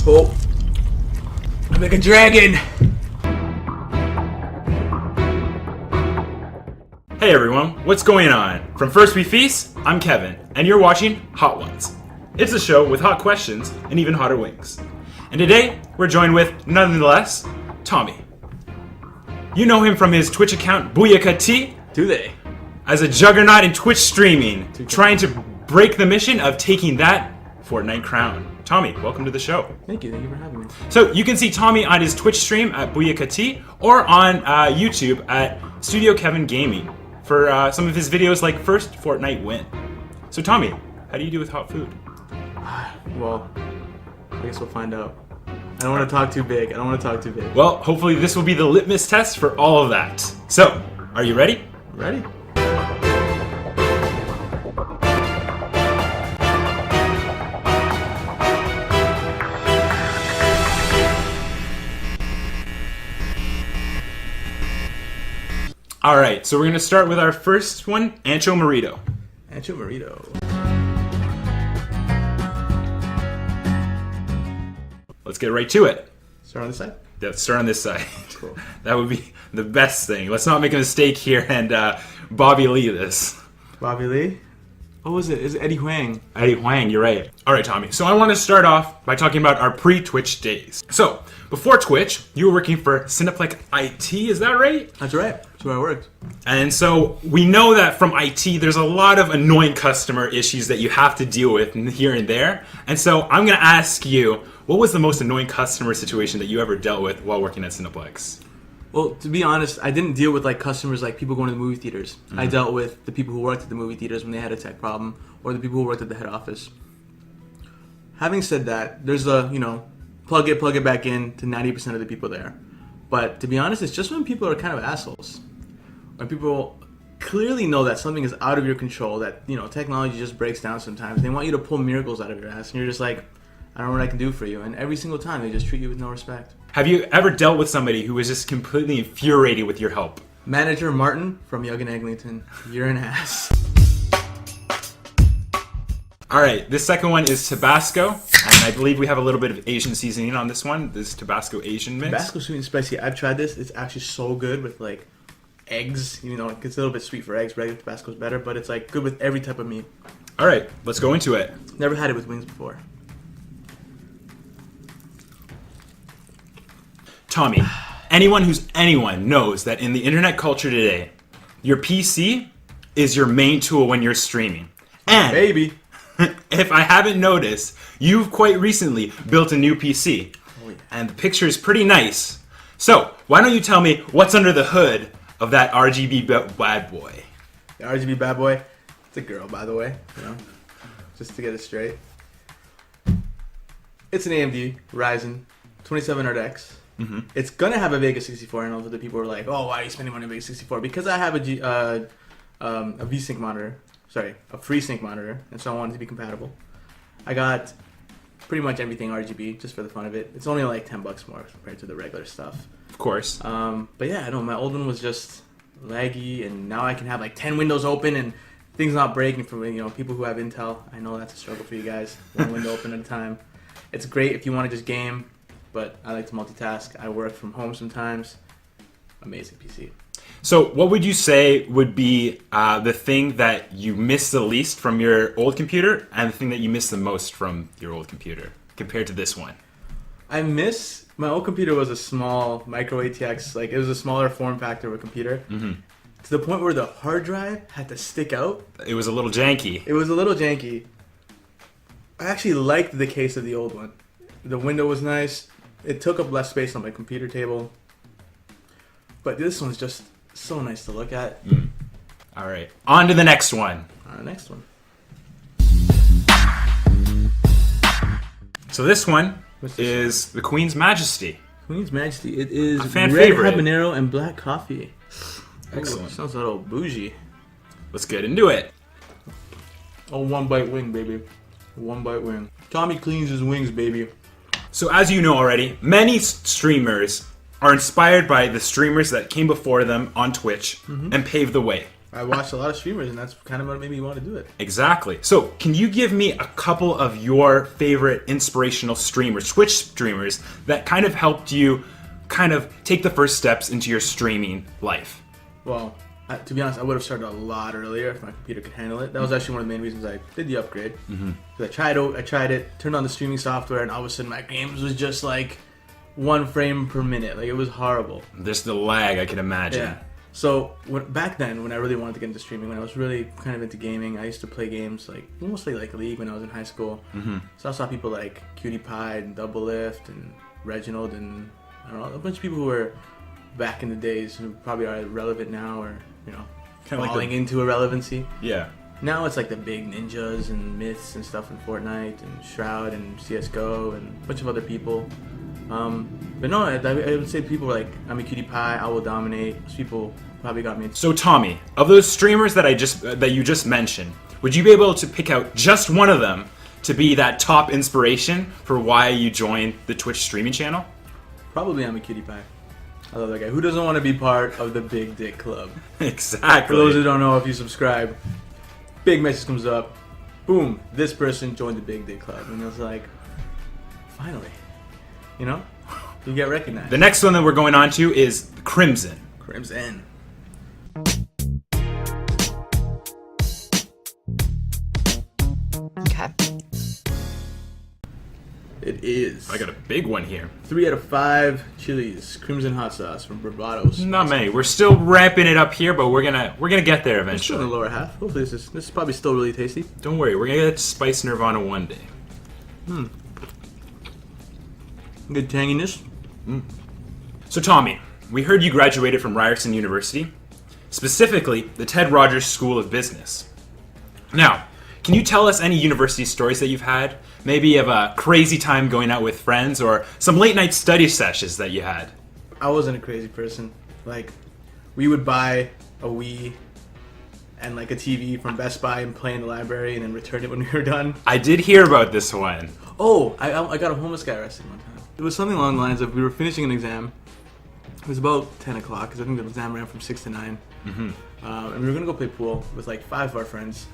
Oh, I'm like a dragon. Hey everyone, what's going on? From First We Feast, I'm Kevin, and you're watching Hot Ones. It's a show with hot questions and even hotter wings. And today, we're joined with, none less, Tommy. You know him from his Twitch account, Katika, Do they? as a juggernaut in Twitch streaming, trying to break the mission of taking that Fortnite crown. Tommy, welcome to the show. Thank you for having me. So you can see Tommy on his Twitch stream at Katika or on YouTube at Studio Kevin Gaming for some of his videos like First Fortnite Win. So Tommy, how do you do with hot food? Well, I guess we'll find out. I don't want to talk too big. Well, hopefully this will be the litmus test for all of that. So, are you ready? Ready? Alright, so we're going to start with our first one, Ancho Morito. Ancho Morito. Let's get right to it. Start on this side? Let's start on this side. Cool. That would be the best thing. Let's not make a mistake here and Bobby Lee this. Bobby Lee? What was it? Is it EddieKwang? EddieKwang, you're right. Alright, Tommy. So I want to start off by talking about our pre-Twitch days. So, before Twitch, you were working for Cineplex IT, is that right? That's right. That's where I worked. And so we know that from IT, there's a lot of annoying customer issues that you have to deal with here and there. And so I'm going to ask you, what was the most annoying customer situation that you ever dealt with while working at Cineplex? Well, to be honest, I didn't deal with like customers like people going to the movie theaters. Mm-hmm. I dealt with the people who worked at the movie theaters when they had a tech problem, or the people who worked at the head office. Having said that, there's a, plug it back in to 90% of the people there. But to be honest, it's just when people are kind of assholes. When people clearly know that something is out of your control, that, technology just breaks down sometimes. They want you to pull miracles out of your ass, and you're just like, I don't know what I can do for you. And every single time, they just treat you with no respect. Have you ever dealt with somebody who was just completely infuriated with your help? Manager Martin from Yonge and Eglinton, you're an ass. Alright, this second one is Tabasco, and I believe we have a little bit of Asian seasoning on this one. This Tabasco Asian mix. Tabasco sweet and spicy. I've tried this. It's actually so good with like eggs. It gets a little bit sweet for eggs. Regular Tabasco's better, but it's like good with every type of meat. Alright, let's go into it. Never had it with wings before. Tommy, anyone knows that in the internet culture today, your PC is your main tool when you're streaming. And baby, if I haven't noticed, you've quite recently built a new PC. Oh, yeah. And the picture is pretty nice. So, why don't you tell me what's under the hood of that RGB bad boy? The RGB bad boy, it's a girl, by the way, just to get it straight. It's an AMD Ryzen 2700X. Mm-hmm. It's gonna have a Vega 64. I know that the people are like, "Oh, why are you spending money on a Vega 64?" Because I have a VSync monitor, a FreeSync monitor, and so I wanted to be compatible. I got pretty much everything RGB just for the fun of it. It's only like $10 more compared to the regular stuff. Of course. But yeah, I know my old one was just laggy, and now I can have like 10 windows open and things not breaking for people who have Intel. I know that's a struggle for you guys. One window open at a time. It's great if you want to just game. But I like to multitask. I work from home sometimes. Amazing PC. So what would you say would be the thing that you miss the least from your old computer and the thing that you miss the most from your old computer compared to this one? My old computer was a small micro ATX. Like, it was a smaller form factor of a computer. Mm-hmm. To the point where the hard drive had to stick out. It was a little janky. I actually liked the case of the old one. The window was nice. It took up less space on my computer table. But this one's just so nice to look at. All right. On to the next one. So this one is the Queen's Majesty. Queen's Majesty. It is a fan red favorite. habanero and black coffee. Excellent. Ooh, sounds a little bougie. Let's get into it. Oh, one bite wing, baby. One bite wing. Tommy cleans his wings, baby. So as you know already, many streamers are inspired by the streamers that came before them on Twitch and paved the way. I watched a lot of streamers, and that's kind of what made me want to do it. Exactly. So, can you give me a couple of your favorite inspirational streamers, Twitch streamers, that kind of helped you kind of take the first steps into your streaming life? Well, to be honest, I would have started a lot earlier if my computer could handle it. That was actually one of the main reasons I did the upgrade. I tried it, turned on the streaming software, and all of a sudden my games was just like 1 frame per minute. Like, it was horrible. There's the lag, I can imagine. Yeah. So back then, when I really wanted to get into streaming, when I was really kind of into gaming, I used to play games like mostly like League when I was in high school. So I saw people like Cutie Pie and Double Lift and Reginald and I don't know, a bunch of people who were back in the days who probably are relevant now or Kinda like falling into irrelevancy. Yeah. Now it's like the big ninjas and myths and stuff in Fortnite and Shroud and CS:GO and a bunch of other people. But no, I would say people like I'm a Cutie Pie, I Will Dominate. Those people probably got me into. So Tommy, of those streamers that you just mentioned, would you be able to pick out just one of them to be that top inspiration for why you joined the Twitch streaming channel? Probably I'm a Cutie Pie. I love that guy. Who doesn't want to be part of the Big Dick Club? Exactly. For those who don't know, if you subscribe, big message comes up. Boom, this person joined the Big Dick Club. And it's like, finally. You get recognized. The next one that we're going on to is Crimson. Crimson. Okay. It is. I got a big one here. 3 out of 5 chilies. Crimson hot sauce from Bravado's. Not many. We're still ramping it up here, but we're gonna get there It's still in eventually. the lower half. Hopefully this is probably still really tasty. Don't worry, we're gonna get Spice Nirvana one day. Good tanginess. So Tommy, we heard you graduated from Ryerson University, specifically the Ted Rogers School of Business. Now, can you tell us any university stories that you've had? Maybe of a crazy time going out with friends or some late night study sessions that you had? I wasn't a crazy person. Like, we would buy a Wii and like a TV from Best Buy and play in the library and then return it when we were done. I did hear about this one. Oh, I got a homeless guy arrested one time. It was something along the lines of we were finishing an exam. It was about 10 o'clock because I think the exam ran from 6 to 9. And we were going to go play pool with like 5 of our friends.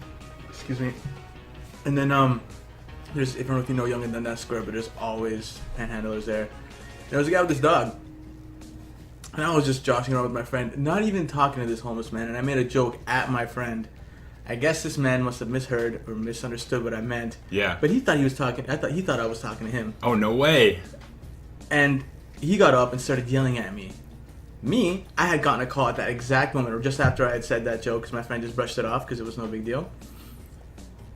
Excuse me. And then there's, I don't know if you know Young and Dundas Square, but there's always panhandlers there. There was a guy with this dog. And I was just joshing around with my friend, not even talking to this homeless man. And I made a joke at my friend. I guess this man must have misheard or misunderstood what I meant. Yeah. But he thought he was talking. He thought I was talking to him. Oh, no way. And he got up and started yelling at me. I had gotten a call at that exact moment, or just after I had said that joke, because my friend just brushed it off because it was no big deal.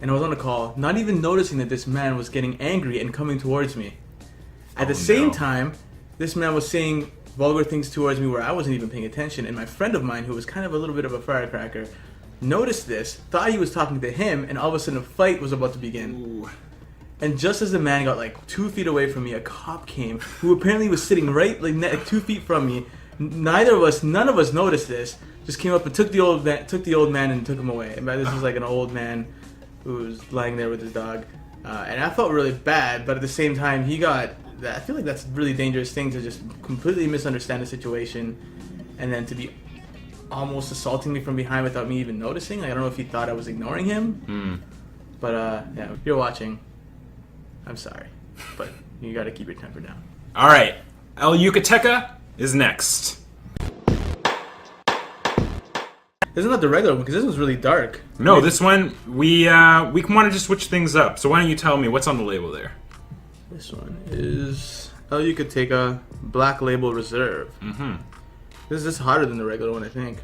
And I was on a call, not even noticing that this man was getting angry and coming towards me. At the same time, this man was saying vulgar things towards me where I wasn't even paying attention. And my friend of mine, who was kind of a little bit of a firecracker, noticed this, thought he was talking to him, and all of a sudden a fight was about to begin. Ooh. And just as the man got like 2 feet away from me, a cop came, who apparently was sitting right like 2 feet from me. None of us noticed this. Just came up and took the old man and took him away. And this was like an old man who was lying there with his dog. And I felt really bad, but at the same time, I feel like that's a really dangerous thing to just completely misunderstand the situation, and then to be almost assaulting me from behind without me even noticing. Like, I don't know if he thought I was ignoring him. But yeah, if you're watching, I'm sorry, but you gotta keep your temper down. All right, El Yucateca is next. Isn't that the regular one? Because this one's really dark. No, this one, we wanted to switch things up. So why don't you tell me what's on the label there? This one is El Yucateca Black Label Reserve. This is hotter than the regular one, I think.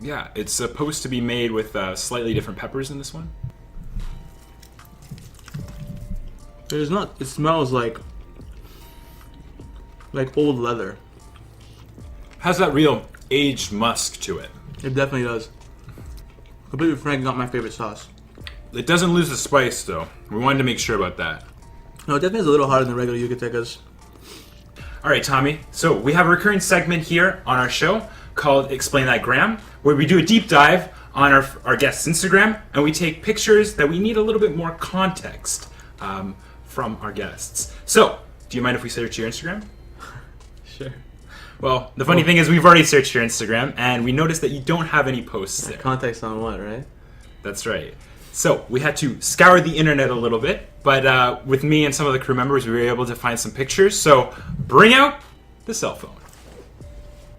Yeah, it's supposed to be made with slightly different peppers in this one. There's not. It smells like old leather. Has that real aged musk to it. It definitely does. Completely frank, not my favorite sauce. It doesn't lose the spice, though. We wanted to make sure about that. No, it definitely is a little hotter than regular Yucatecas. All right, Tommy. So we have a recurring segment here on our show called Explain That Gram, where we do a deep dive on our guest's Instagram, and we take pictures that we need a little bit more context from our guests. So, do you mind if we search your Instagram? Sure. Well, the funny thing is we've already searched your Instagram, and we noticed that you don't have any posts there. Context on what, right? That's right. So we had to scour the internet a little bit, but with me and some of the crew members, we were able to find some pictures. So bring out the cell phone.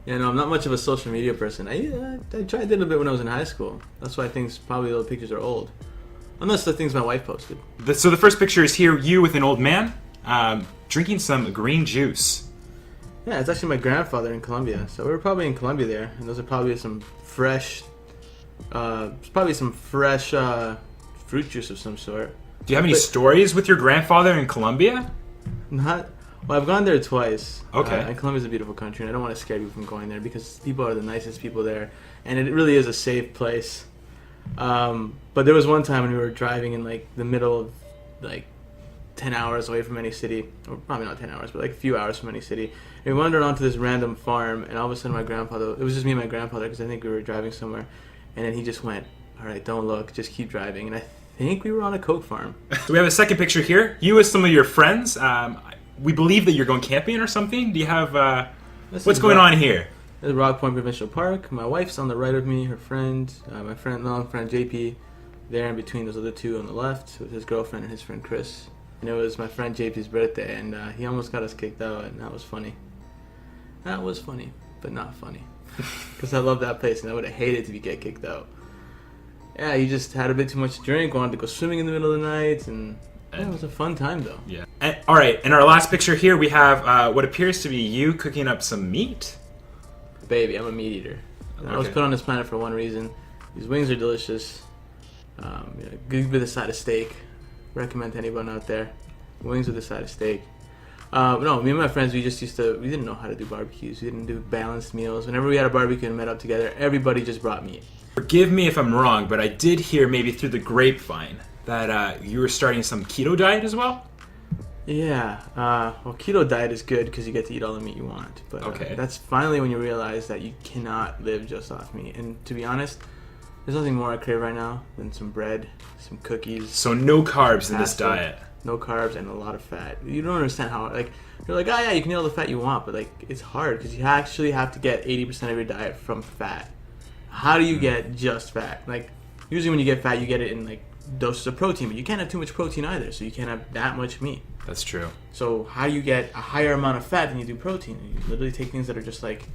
Yeah, no, I'm not much of a social media person. I tried a little bit when I was in high school. That's why I think probably those pictures are old. Unless the things my wife posted. So the first picture is here, you with an old man drinking some green juice. Yeah, it's actually my grandfather in Colombia. So we were probably in Colombia there, and those are probably some fresh, fruit juice of some sort. Do you have any stories with your grandfather in Colombia? Not. Well, I've gone there twice. Okay. And Colombia's a beautiful country, and I don't want to scare you from going there because people are the nicest people there, and it really is a safe place. But there was one time when we were driving in like the middle of like 10 hours away from any city, or probably not 10 hours, but like a few hours from any city. And we wandered onto this random farm, and all of a sudden my grandfather, it was just me and my grandfather because I think we were driving somewhere, and then he just went, "All right, don't look, just keep driving." And I think we were on a coke farm. So we have a second picture here. You with some of your friends. We believe that you're going camping or something. Do you have... what's going on here? This is Rock Point Provincial Park. My wife's on the right of me, her friend, my long friend JP, there in between those other two on the left with his girlfriend and his friend Chris. And it was my friend JP's birthday, and he almost got us kicked out, and that was funny. That was funny, but not funny. Because I love that place, and I would have hated to get kicked out. Yeah, he just had a bit too much to drink, wanted to go swimming in the middle of the night, and it was a fun time, though. Yeah. And, all right, in our last picture here, we have what appears to be you cooking up some meat. Baby, I'm a meat eater. Okay. I was put on this planet for one reason. These wings are delicious. Good with a side of steak. Recommend to anyone out there. Wings with a side of steak. No, me and my friends, we didn't know how to do barbecues. We didn't do balanced meals. Whenever we had a barbecue and met up together, everybody just brought meat. Forgive me if I'm wrong, but I did hear maybe through the grapevine that you were starting some keto diet as well? Yeah. Well, keto diet is good because you get to eat all the meat you want. But that's finally when you realize that you cannot live just off meat. And to be honest, there's nothing more I crave right now than some bread, some cookies. So no carbs in this diet. No carbs and a lot of fat. You don't understand how, like, you're like, oh yeah, you can eat all the fat you want, but like, it's hard because you actually have to get 80% of your diet from fat. How do you get just fat? Like, usually when you get fat, you get it in like doses of protein, but you can't have too much protein either, so you can't have that much meat. That's true. So how do you get a higher amount of fat than you do protein? You literally take things that are just like,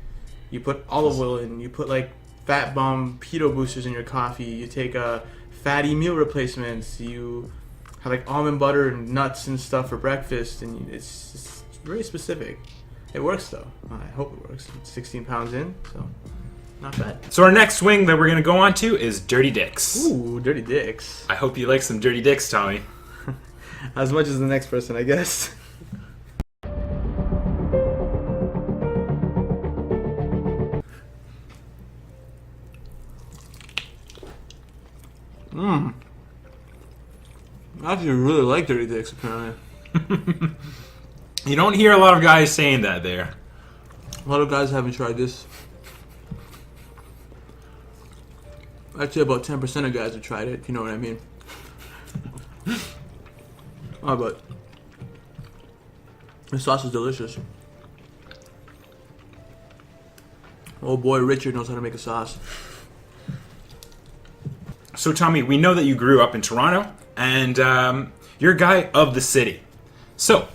you put olive oil in, you put like fat bomb keto boosters in your coffee, you take fatty meal replacements, you have like almond butter and nuts and stuff for breakfast, and it's very specific. It works though. I hope it works. It's 16 pounds in, so not bad. So our next swing that we're going to go on to is Dirty Dicks. Ooh, Dirty Dicks. I hope you like some Dirty Dicks, Tommy. As much as the next person, I guess. I actually really like Dirty Dicks, apparently. You don't hear a lot of guys saying that there. A lot of guys haven't tried this. Actually, about 10% of guys have tried it, if you know what I mean. Oh, but the sauce is delicious. Oh boy, Richard knows how to make a sauce. So Tommy, we know that you grew up in Toronto, and you're a guy of the city. So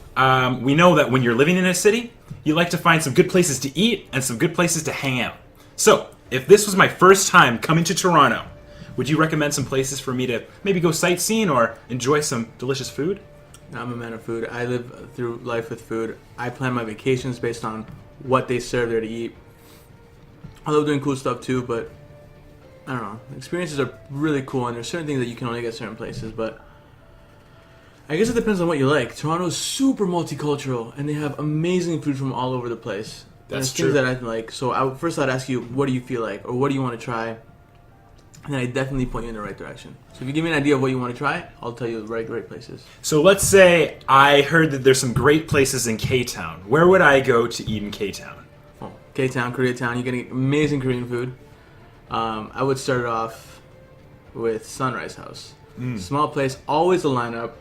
we know that when you're living in a city, you like to find some good places to eat and some good places to hang out. So if this was my first time coming to Toronto, would you recommend some places for me to maybe go sightseeing or enjoy some delicious food? I'm a man of food. I live through life with food. I plan my vacations based on what they serve there to eat. I love doing cool stuff too, but I don't know. Experiences are really cool, and there's certain things that you can only get certain places, but I guess it depends on what you like. Toronto's super multicultural, and they have amazing food from all over the place. That's true. Things that I like. So I'd ask you, what do you feel like, or what do you want to try? And then I definitely point you in the right direction. So if you give me an idea of what you want to try, I'll tell you the right places. So let's say I heard that there's some great places in K-Town. Where would I go to eat in K-Town? Oh, K-Town, Koreatown. You're getting amazing Korean food. I would start it off with Sunrise House. Small place, always a lineup,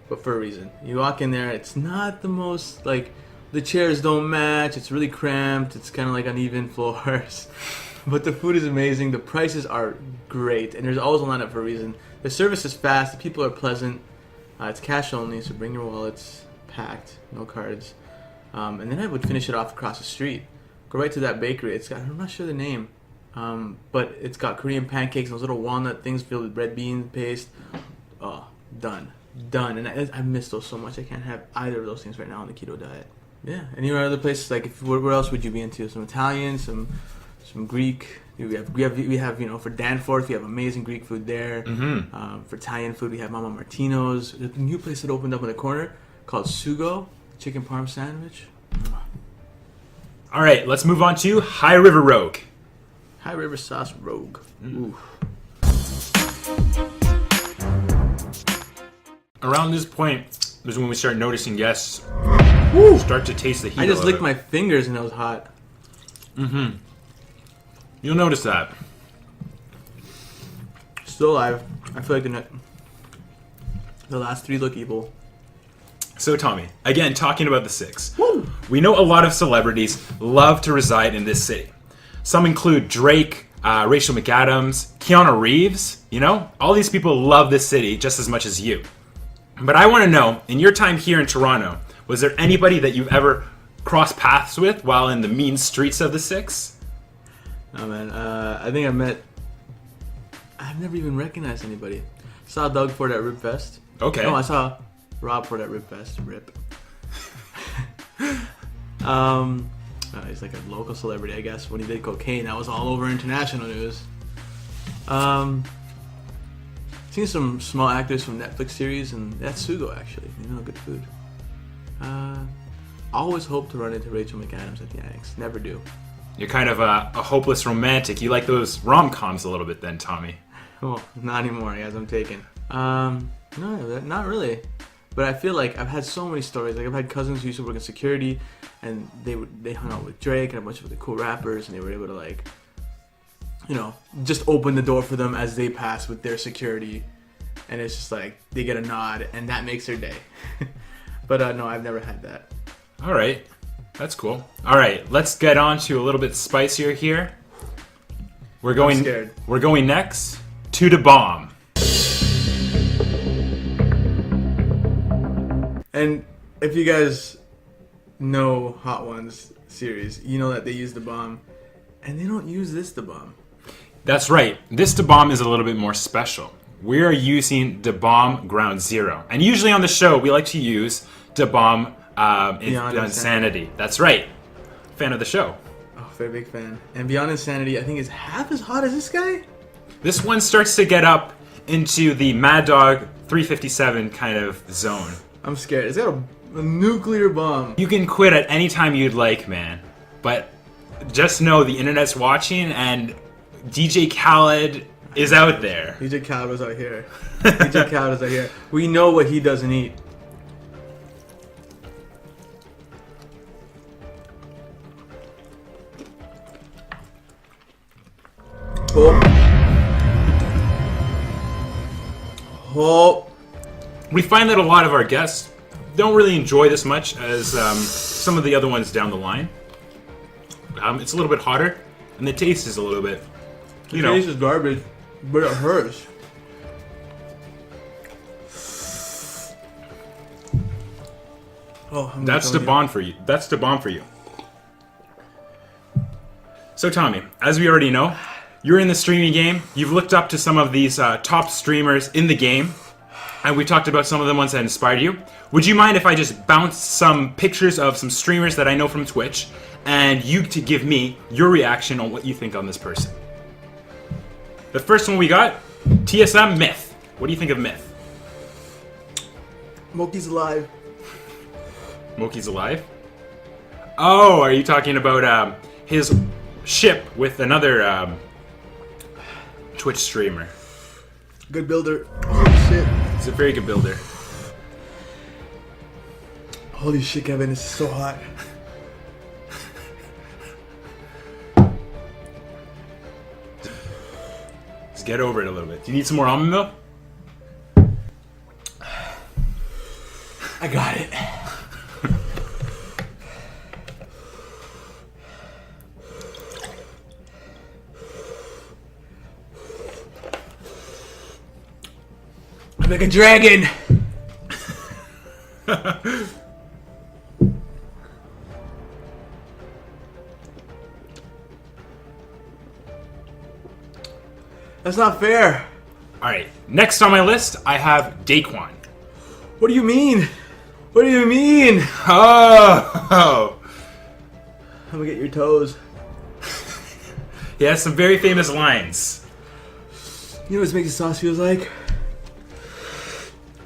but for a reason. You walk in there, it's not the most like the chairs don't match. It's really cramped. It's kind of like uneven floors. But the food is amazing. The prices are great. And there's always a lineup for a reason. The service is fast. The people are pleasant. It's cash only, so bring your wallets. Packed. No cards. And then I would finish it off across the street. Go right to that bakery. It's got, I'm not sure the name. But it's got Korean pancakes, those little walnut things filled with red bean paste. Oh, done. And I miss those so much. I can't have either of those things right now on the keto diet. Yeah. Any other places? Like, where else would you be into? Some Italian, some Greek. We have for Danforth, we have amazing Greek food there. Mm-hmm. For Italian food, we have Mama Martino's. There's a new place that opened up in the corner called Sugo, chicken parm sandwich. All right, let's move on to High River Rogue. High River Sauce Rogue. Ooh. Around this point is when we start noticing guests start to taste the heat. I just licked my fingers and it was hot. Mm-hmm. You'll notice that. Still alive. I feel like the last three look evil. So Tommy, again, talking about the six. Woo! We know a lot of celebrities love to reside in this city. Some include Drake, Rachel McAdams, Keanu Reeves. All these people love this city just as much as you. But I want to know, in your time here in Toronto, was there anybody that you've ever crossed paths with while in the mean streets of the six? Oh man, I think I've never even recognized anybody. Saw Doug Ford at Rip Fest. Okay. No, I saw Rob Ford at Rip Fest. Rip. He's like a local celebrity, I guess. When he did cocaine, that was all over international news. Seen some small actors from Netflix series, and that's Sugo actually. Good food. Always hope to run into Rachel McAdams at the Annex. Never do. You're kind of a hopeless romantic. You like those rom-coms a little bit then, Tommy. Oh, not anymore, guys. I'm taken. No, not really. But I feel like I've had so many stories. Like I've had cousins who used to work in security, and they hung out with Drake and a bunch of the cool rappers, and they were able to just open the door for them as they pass with their security, and it's just like they get a nod, and that makes their day. But no, I've never had that. All right, that's cool. All right, let's get on to a little bit spicier here. We're going next to the bomb. And if you guys know Hot Ones series, you know that they use the bomb, and they don't use this the bomb. That's right. This da bomb is a little bit more special. We are using da bomb Ground Zero, and usually on the show we like to use da bomb Beyond Insanity. That's right. Fan of the show. Oh, very big fan. And Beyond Insanity, I think is half as hot as this guy. This one starts to get up into the Mad Dog 357 kind of zone. I'm scared. It's got a nuclear bomb. You can quit at any time you'd like, man. But just know the internet's watching, and DJ Khaled is out there. DJ Khaled is out here. DJ Khaled is out here. We know what he doesn't eat. Oh. We find that a lot of our guests don't really enjoy this much as some of the other ones down the line. It's a little bit hotter, and the taste is a little bit, The taste is garbage, but it hurts. Oh, that's the bomb for you. That's the bomb for you. So Tommy, as we already know, you're in the streaming game. You've looked up to some of these top streamers in the game, and we talked about some of the ones that inspired you. Would you mind if I just bounce some pictures of some streamers that I know from Twitch, and you to give me your reaction on what you think on this person? The first one we got, TSM Myth. What do you think of Myth? Moki's alive. Moki's alive? Oh, are you talking about his ship with another Twitch streamer? Good builder. Oh shit. He's a very good builder. Holy shit, Kevin, this is so hot. Just get over it a little bit. Do you need some more almond milk? I got it. like a dragon. That's not fair. Alright, next on my list, I have EddieKwang. What do you mean? What do you mean? Oh! I'm gonna get your toes. He has some very famous lines. You know what Makes Sauce feels like?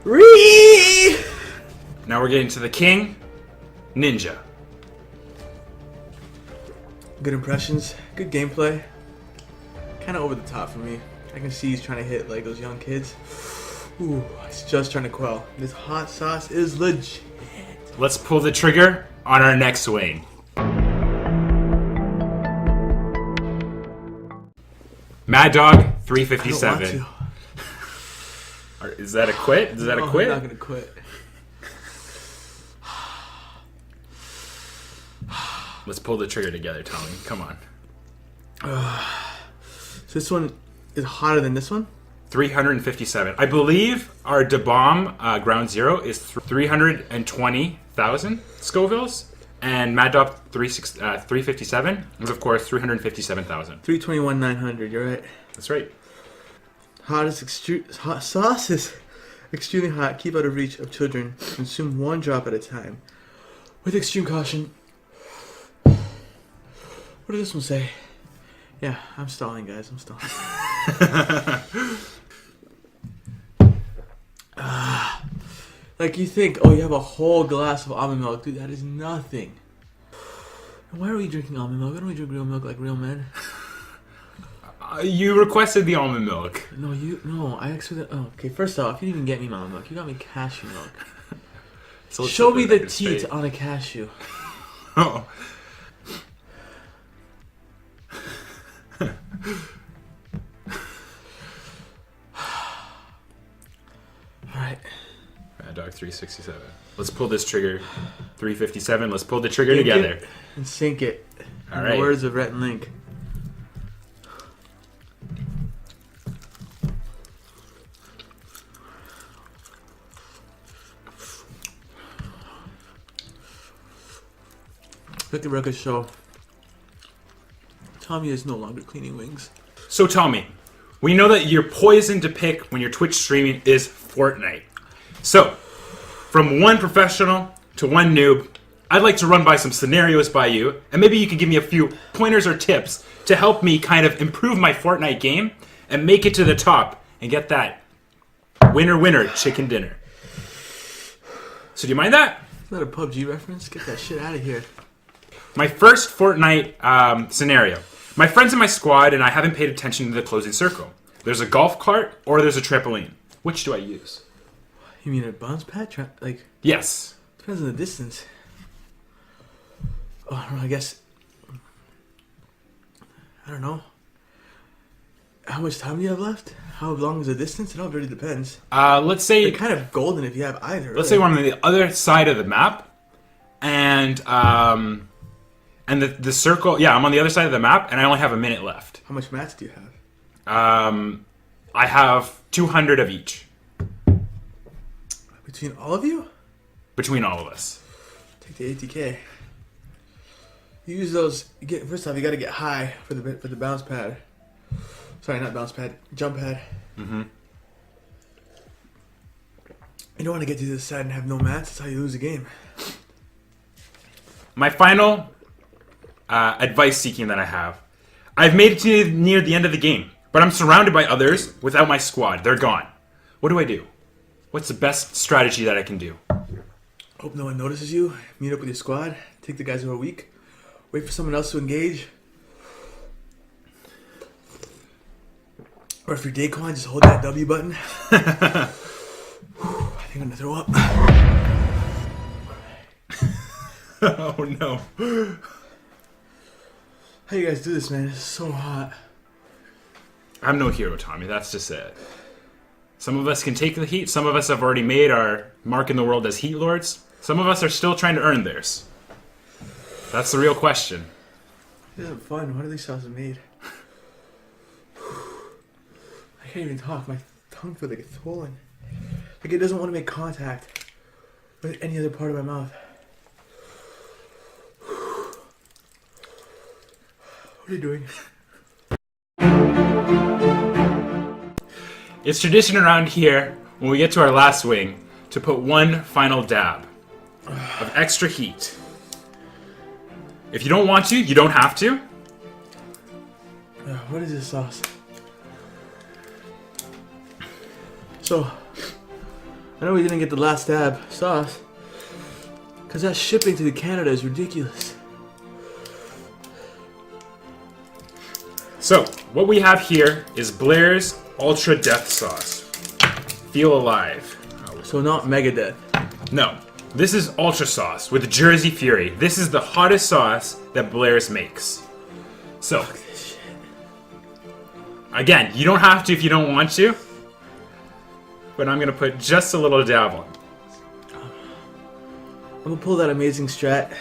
Ree! Now we're getting to the king, Ninja. Good impressions, good gameplay. Kind of over the top for me. I can see he's trying to hit like those young kids. Ooh, it's just trying to quell. This hot sauce is legit. Let's pull the trigger on our next swing. Mad Dog 357. I don't want Is that a quit? Is that a quit? I'm not gonna quit. Let's pull the trigger together, Tommy. Come on. So this one is hotter than this one? 357. I believe our Da Bomb Ground Zero is 320,000 Scovilles, and Mad Dog 357 is, of course, 357,000. 321,900. You're right. That's right. Hot sauce is extremely hot. Keep out of reach of children. Consume one drop at a time. With extreme caution. What did this one say? Yeah, I'm stalling, guys. I'm stalling. Like you think, oh, you have a whole glass of almond milk. Dude, that is nothing. And why are we drinking almond milk? Why don't we drink real milk like real men? You requested the almond milk. No, I actually... Oh, okay, first off, you didn't even get me almond milk. You got me cashew milk. So show me the teat on a cashew. Oh. Alright. Mad Dog 367. Let's pull this trigger. 357. Let's pull the trigger together. And sink it. All in right. the words of Rhett and Link. Like the record show, Tommy is no longer cleaning wings. So Tommy, we know that your poison to pick when you're Twitch streaming is Fortnite. So, from one professional to one noob, I'd like to run by some scenarios by you, and maybe you could give me a few pointers or tips to help me kind of improve my Fortnite game and make it to the top and get that winner chicken dinner. So do you mind that? Is that a PUBG reference? Get that shit out of here. My first Fortnite scenario. My friends in my squad and I haven't paid attention to the closing circle. There's a golf cart or there's a trampoline. Which do I use? You mean a bounce pad? Yes. Depends on the distance. Oh, I don't know, I guess... I don't know. How much time do you have left? How long is the distance? It all really depends. Let's say... They're kind of golden if you have either. Let's say we're on the other side of the map. And the circle... Yeah, I'm on the other side of the map, and I only have a minute left. How much mats do you have? I have 200 of each. Between all of you? Between all of us. Take the 80k. You use those... First off, you gotta get high for the bounce pad. Sorry, not bounce pad. Jump pad. Mm-hmm. You don't want to get to the side and have no mats. That's how you lose a game. My final advice seeking that I have. I've made it to near the end of the game, but I'm surrounded by others without my squad. They're gone. What do I do? What's the best strategy that I can do? Hope no one notices you. Meet up with your squad. Take the guys who are weak. Wait for someone else to engage. Or if you're EddieKwang, just hold that W button. I think I'm gonna throw up. Oh no. How you guys do this, man? It's so hot. I'm no hero, Tommy. That's just it. Some of us can take the heat. Some of us have already made our mark in the world as Heat Lords. Some of us are still trying to earn theirs. That's the real question. This is fun. What are these sauces made? I can't even talk. My tongue feels like it's swollen. Like it doesn't want to make contact with any other part of my mouth. What are you doing? It's tradition around here, when we get to our last wing, to put one final dab of extra heat. If you don't want to, you don't have to. What is this sauce? So, I know we didn't get the last dab sauce, because that shipping to Canada is ridiculous. So, what we have here is Blairs Ultra Death Sauce. Feel alive. So not Megadeth. No, this is Ultra Sauce with Jersey Fury. This is the hottest sauce that Blairs makes. So, Fuck this shit. again, you don't have to if you don't want to, but I'm gonna put just a little dab on. I'm gonna pull that amazing strat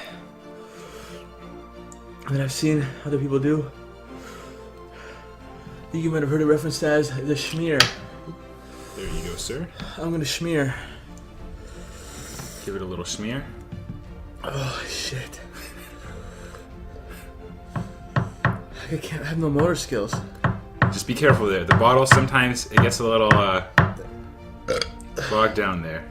that I've seen other people do. You might have heard it referenced as the schmear. There you go, sir. I'm gonna schmear. Give it a little smear. Oh shit. I can't have no motor skills. Just be careful there. The bottle, sometimes it gets a little bogged down there.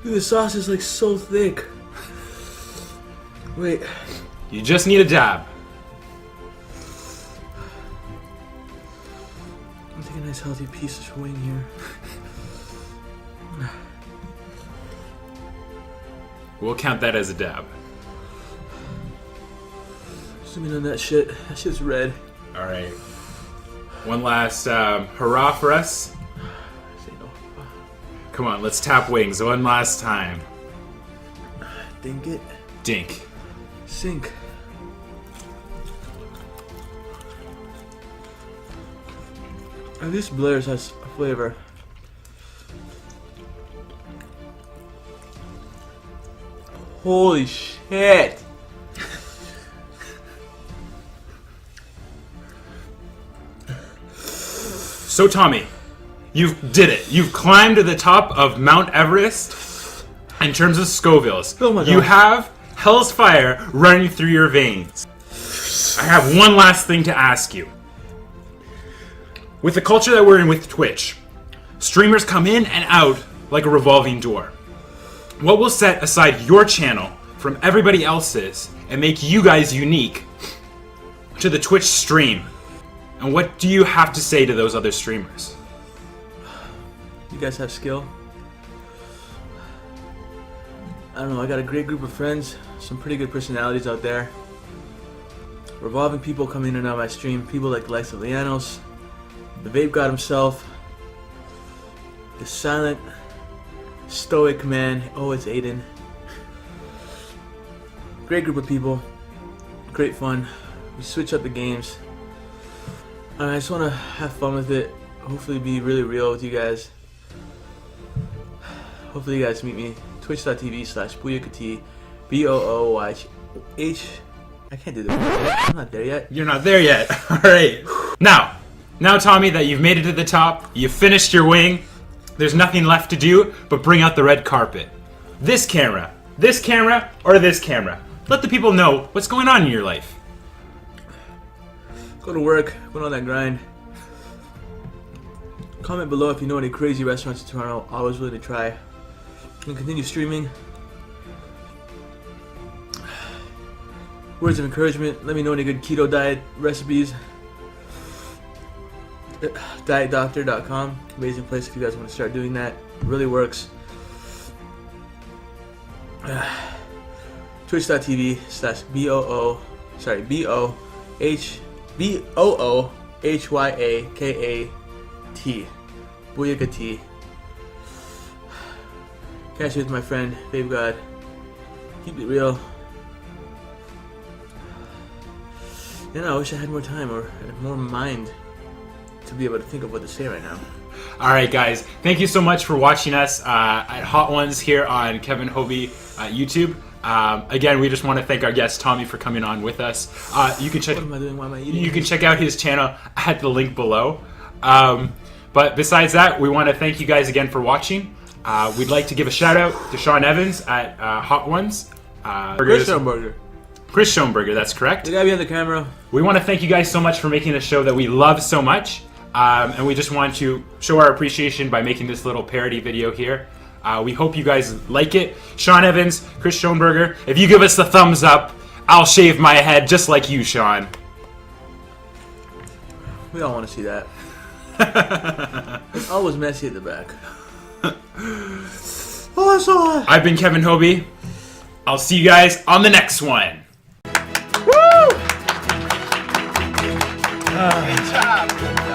Dude, the sauce is like so thick. Wait. You just need a dab. I'll take a nice healthy piece of wing here. We'll count that as a dab. Zoom in on that shit. That shit's red. Alright. One last hurrah for us. I say no. Come on, let's tap wings one last time. Dink it. Dink. Sink. At least Blairs has a flavor. Holy shit! So Tommy, you did it. You've climbed to the top of Mount Everest in terms of Scovilles. Oh my God. You have hell's fire running through your veins. I have one last thing to ask you. With the culture that we're in with Twitch, streamers come in and out like a revolving door. What will set aside your channel from everybody else's and make you guys unique to the Twitch stream? And what do you have to say to those other streamers? You guys have skill. I don't know, I got a great group of friends, some pretty good personalities out there. Revolving people come in and out of my stream, people like Lex Lianos, the Vape God himself, the silent, stoic man, oh it's Aiden. Great group of people, great fun, we switch up the games. I just want to have fun with it, hopefully be really real with you guys. Hopefully you guys meet me, twitch.tv/booyakati, BOOYH. I can't do this. I'm not there yet. You're not there yet. Alright. Now Tommy, that you've made it to the top, you've finished your wing, there's nothing left to do but bring out the red carpet. This camera, or this camera. Let the people know what's going on in your life. Go to work, go on that grind. Comment below if you know any crazy restaurants in Toronto. Always willing to try. And continue streaming. Words of encouragement. Let me know any good keto diet recipes. Dietdoctor.com. Amazing place if you guys want to start doing that. It really works. BOOHYAKAT. Booyakati. Catch you with my friend, Vape God. Keep it real. You know, I wish I had more time or more mind to be able to think of what to say right now. Alright guys, thank you so much for watching us at Hot Ones here on Kevin Hobe YouTube. Again, we just want to thank our guest Tommy for coming on with us. You can check. What am I doing? Why am I eating? You can check out his channel at the link below. But besides that, we want to thank you guys again for watching. We'd like to give a shout out to Sean Evans at Hot Ones. Chris Schoenberger. Chris Schoenberger, that's correct. The guy behind the camera. We want to thank you guys so much for making a show that we love so much. And we just want to show our appreciation by making this little parody video here. We hope you guys like it. Sean Evans, Chris Schoenberger, if you give us the thumbs up, I'll shave my head just like you, Sean. We all want to see that. It's always messy at the back. Oh, I saw it. I've been Kevin Hobe. I'll see you guys on the next one. Good job.